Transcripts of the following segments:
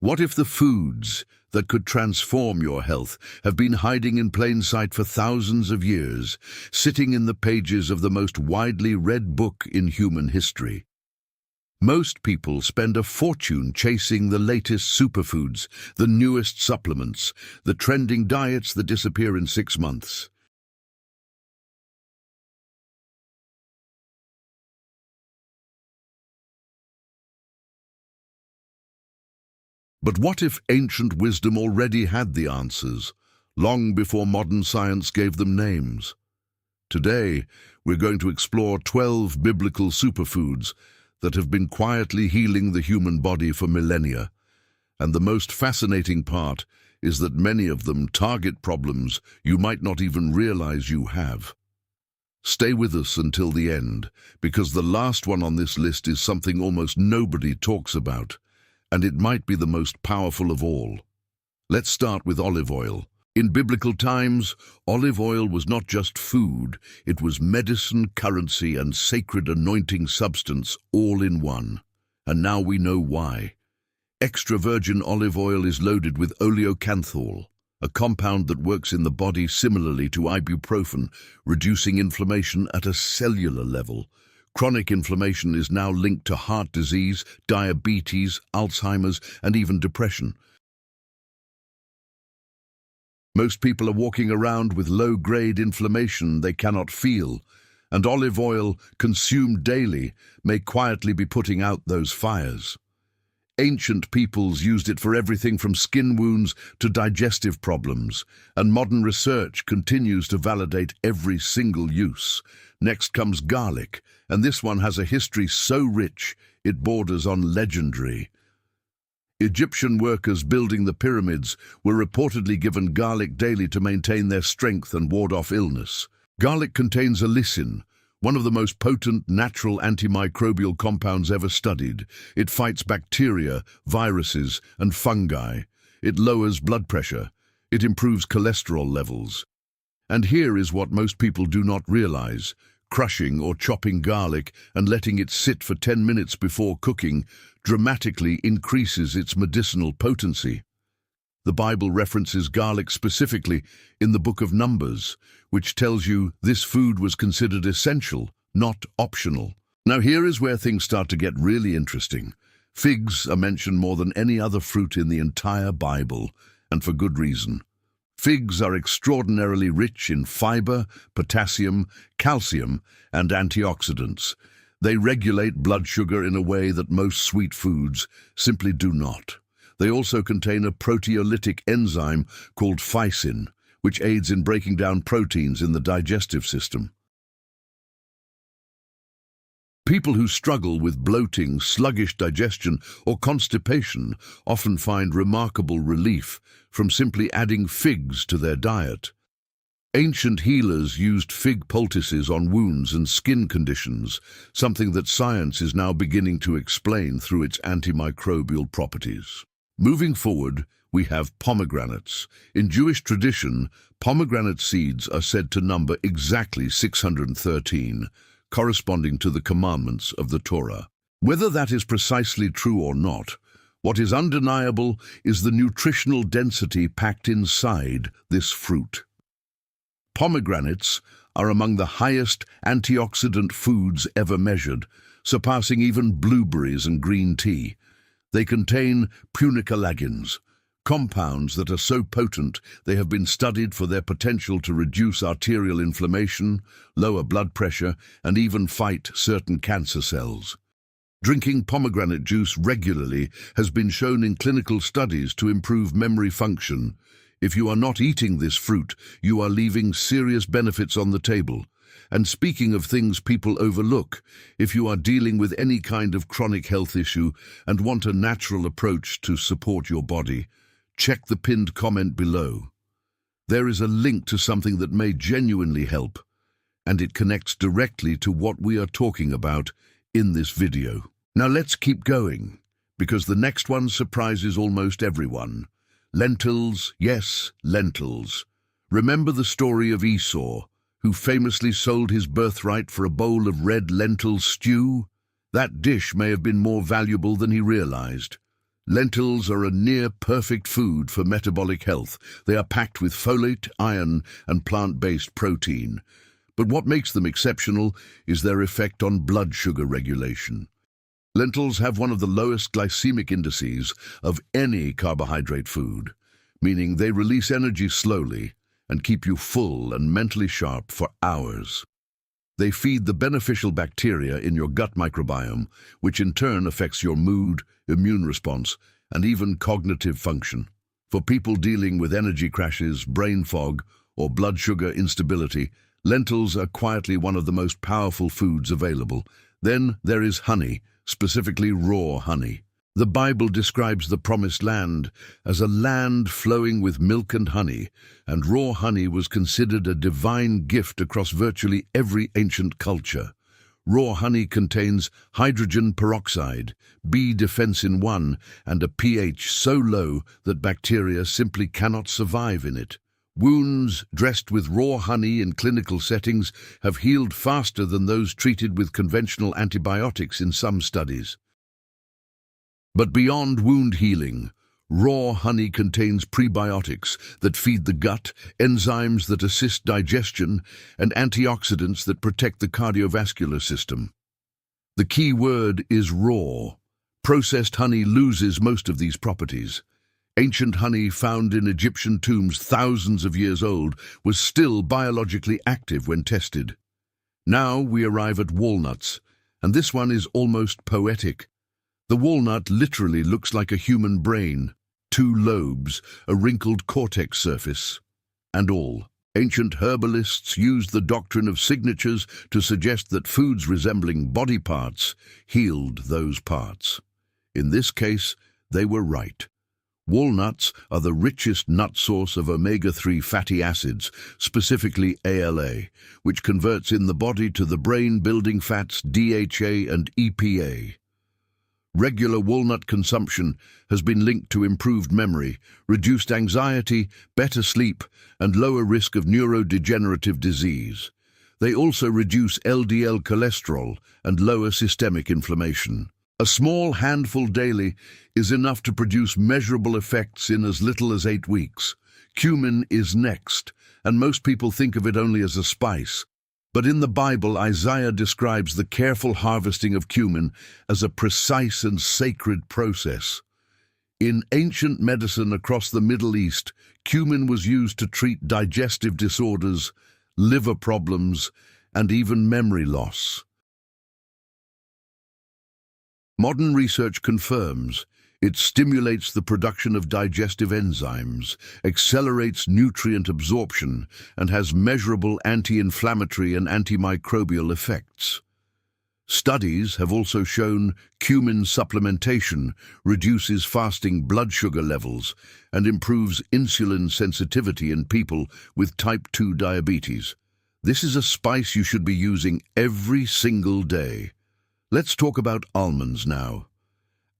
What if the foods that could transform your health have been hiding in plain sight for thousands of years, sitting in the pages of the most widely read book in human history? Most people spend a fortune chasing the latest superfoods, the newest supplements, the trending diets that disappear in 6 months. But what if ancient wisdom already had the answers, long before modern science gave them names? Today, we're going to explore 12 biblical superfoods that have been quietly healing the human body for millennia. And the most fascinating part is that many of them target problems you might not even realize you have. Stay with us until the end, because the last one on this list is something almost nobody talks about, and it might be the most powerful of all. Let's start with olive oil. In biblical times, olive oil was not just food, it was medicine, currency, and sacred anointing substance all in one. And now we know why. Extra virgin olive oil is loaded with oleocanthal, a compound that works in the body similarly to ibuprofen, reducing inflammation at a cellular level. Chronic inflammation is now linked to heart disease, diabetes, Alzheimer's, and even depression. Most people are walking around with low-grade inflammation they cannot feel, and olive oil, consumed daily, may quietly be putting out those fires. Ancient peoples used it for everything from skin wounds to digestive problems, and modern research continues to validate every single use. Next comes garlic, and this one has a history so rich it borders on legendary. Egyptian workers building the pyramids were reportedly given garlic daily to maintain their strength and ward off illness. Garlic contains allicin, one of the most potent natural antimicrobial compounds ever studied. It fights bacteria, viruses, and fungi. It lowers blood pressure. It improves cholesterol levels. And here is what most people do not realize. Crushing or chopping garlic and letting it sit for 10 minutes before cooking dramatically increases its medicinal potency. The Bible references garlic specifically in the book of Numbers, which tells you this food was considered essential, not optional. Now here is where things start to get really interesting. Figs are mentioned more than any other fruit in the entire Bible, and for good reason. Figs are extraordinarily rich in fiber, potassium, calcium, and antioxidants. They regulate blood sugar in a way that most sweet foods simply do not. They also contain a proteolytic enzyme called phycin, which aids in breaking down proteins in the digestive system. People who struggle with bloating, sluggish digestion, or constipation often find remarkable relief from simply adding figs to their diet. Ancient healers used fig poultices on wounds and skin conditions, something that science is now beginning to explain through its antimicrobial properties. Moving forward, we have pomegranates. In Jewish tradition, pomegranate seeds are said to number exactly 613, corresponding to the commandments of the Torah. Whether that is precisely true or not, what is undeniable is the nutritional density packed inside this fruit. Pomegranates are among the highest antioxidant foods ever measured, surpassing even blueberries and green tea. They contain punicalagins, compounds that are so potent they have been studied for their potential to reduce arterial inflammation, lower blood pressure, and even fight certain cancer cells. Drinking pomegranate juice regularly has been shown in clinical studies to improve memory function. If you are not eating this fruit, you are leaving serious benefits on the table. And speaking of things people overlook, if you are dealing with any kind of chronic health issue and want a natural approach to support your body, check the pinned comment below. There is a link to something that may genuinely help, and it connects directly to what we are talking about in this video. Now let's keep going, because the next one surprises almost everyone. Lentils, yes, lentils. Remember the story of Esau, who famously sold his birthright for a bowl of red lentil stew? That dish may have been more valuable than he realized. Lentils are a near-perfect food for metabolic health. They are packed with folate, iron, and plant-based protein. But what makes them exceptional is their effect on blood sugar regulation. Lentils have one of the lowest glycemic indices of any carbohydrate food, meaning they release energy slowly and keep you full and mentally sharp for hours. They feed the beneficial bacteria in your gut microbiome, which in turn affects your mood, immune response, and even cognitive function. For people dealing with energy crashes, brain fog, or blood sugar instability, lentils are quietly one of the most powerful foods available. Then there is honey, specifically raw honey. The Bible describes the Promised Land as a land flowing with milk and honey, and raw honey was considered a divine gift across virtually every ancient culture. Raw honey contains hydrogen peroxide, B-defensin 1, and a pH so low that bacteria simply cannot survive in it. Wounds dressed with raw honey in clinical settings have healed faster than those treated with conventional antibiotics in some studies. But beyond wound healing, raw honey contains prebiotics that feed the gut, enzymes that assist digestion, and antioxidants that protect the cardiovascular system. The key word is raw. Processed honey loses most of these properties. Ancient honey found in Egyptian tombs thousands of years old was still biologically active when tested. Now we arrive at walnuts, and this one is almost poetic. The walnut literally looks like a human brain, 2 lobes, a wrinkled cortex surface, and all. Ancient herbalists used the doctrine of signatures to suggest that foods resembling body parts healed those parts. In this case, they were right. Walnuts are the richest nut source of omega-3 fatty acids, specifically ALA, which converts in the body to the brain-building fats DHA and EPA. Regular walnut consumption has been linked to improved memory, reduced anxiety, better sleep, and lower risk of neurodegenerative disease. They also reduce LDL cholesterol and lower systemic inflammation. A small handful daily is enough to produce measurable effects in as little as 8 weeks. Cumin is next, and most people think of it only as a spice. But in the Bible, Isaiah describes the careful harvesting of cumin as a precise and sacred process. In ancient medicine across the Middle East, cumin was used to treat digestive disorders, liver problems, and even memory loss. Modern research confirms it stimulates the production of digestive enzymes, accelerates nutrient absorption, and has measurable anti-inflammatory and antimicrobial effects. Studies have also shown cumin supplementation reduces fasting blood sugar levels and improves insulin sensitivity in people with type 2 diabetes. This is a spice you should be using every single day. Let's talk about almonds now.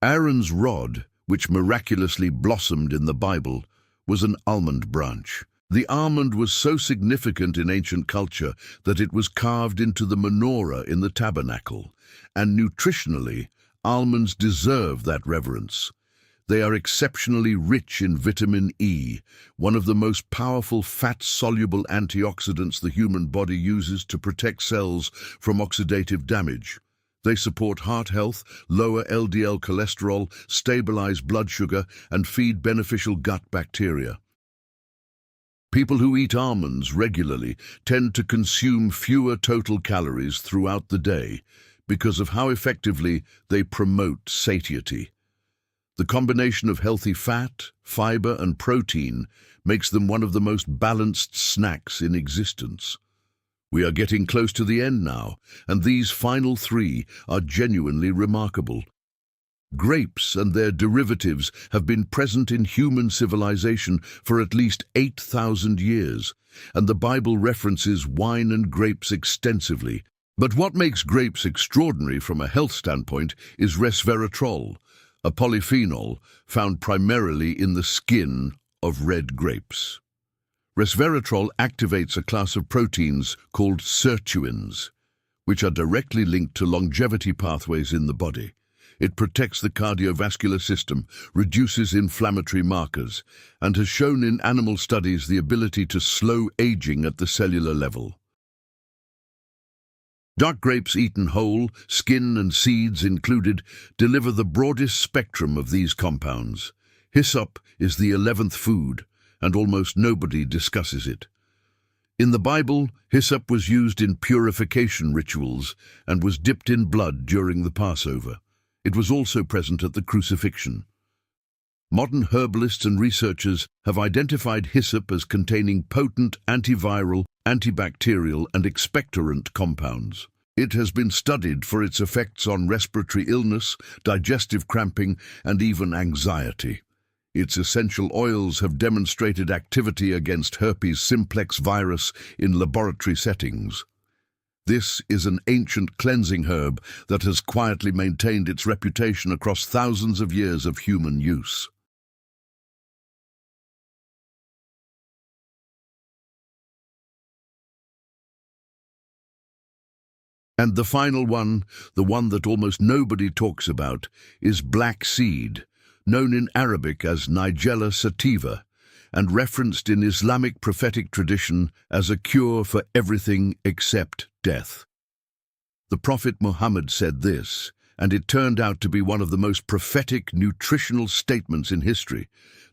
Aaron's rod, which miraculously blossomed in the Bible, was an almond branch. The almond was so significant in ancient culture that it was carved into the menorah in the tabernacle, and nutritionally, almonds deserve that reverence. They are exceptionally rich in vitamin E, one of the most powerful fat-soluble antioxidants the human body uses to protect cells from oxidative damage. They support heart health, lower LDL cholesterol, stabilize blood sugar, and feed beneficial gut bacteria. People who eat almonds regularly tend to consume fewer total calories throughout the day because of how effectively they promote satiety. The combination of healthy fat, fiber, and protein makes them one of the most balanced snacks in existence. We are getting close to the end now, and these final 3 are genuinely remarkable. Grapes and their derivatives have been present in human civilization for at least 8,000 years, and the Bible references wine and grapes extensively. But what makes grapes extraordinary from a health standpoint is resveratrol, a polyphenol found primarily in the skin of red grapes. Resveratrol activates a class of proteins called sirtuins, which are directly linked to longevity pathways in the body. It protects the cardiovascular system, reduces inflammatory markers, and has shown in animal studies the ability to slow aging at the cellular level. Dark grapes eaten whole, skin and seeds included, deliver the broadest spectrum of these compounds. Hyssop is the 11th food, and almost nobody discusses it. In the Bible, hyssop was used in purification rituals and was dipped in blood during the Passover. It was also present at the crucifixion. Modern herbalists and researchers have identified hyssop as containing potent antiviral, antibacterial, and expectorant compounds. It has been studied for its effects on respiratory illness, digestive cramping, and even anxiety. Its essential oils have demonstrated activity against herpes simplex virus in laboratory settings. This is an ancient cleansing herb that has quietly maintained its reputation across thousands of years of human use. And the final one, the one that almost nobody talks about, is black seed, known in Arabic as Nigella sativa, and referenced in Islamic prophetic tradition as a cure for everything except death. The Prophet Muhammad said this, and it turned out to be one of the most prophetic nutritional statements in history.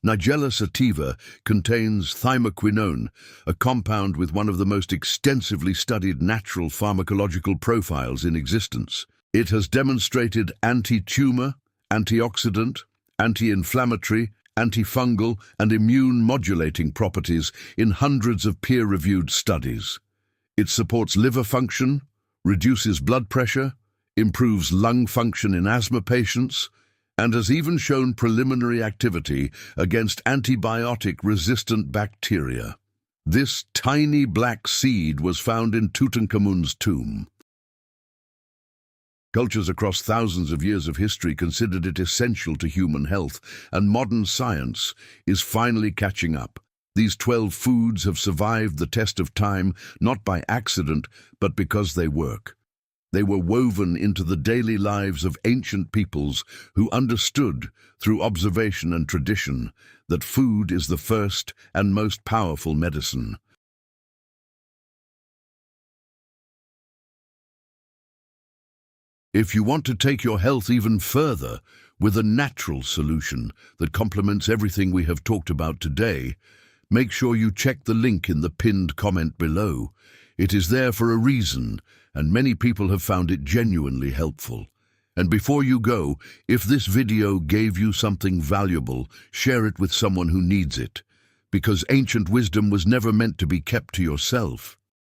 Nigella sativa contains thymoquinone, a compound with one of the most extensively studied natural pharmacological profiles in existence. It has demonstrated anti-tumor, antioxidant, anti-inflammatory, antifungal, and immune-modulating properties in hundreds of peer-reviewed studies. It supports liver function, reduces blood pressure, improves lung function in asthma patients, and has even shown preliminary activity against antibiotic-resistant bacteria. This tiny black seed was found in Tutankhamun's tomb. Cultures across thousands of years of history considered it essential to human health, and modern science is finally catching up. These 12 foods have survived the test of time, not by accident, but because they work. They were woven into the daily lives of ancient peoples who understood, through observation and tradition, that food is the first and most powerful medicine. If you want to take your health even further with a natural solution that complements everything we have talked about today, make sure you check the link in the pinned comment below. It is there for a reason, and many people have found it genuinely helpful. And before you go, if this video gave you something valuable, share it with someone who needs it, because ancient wisdom was never meant to be kept to yourself.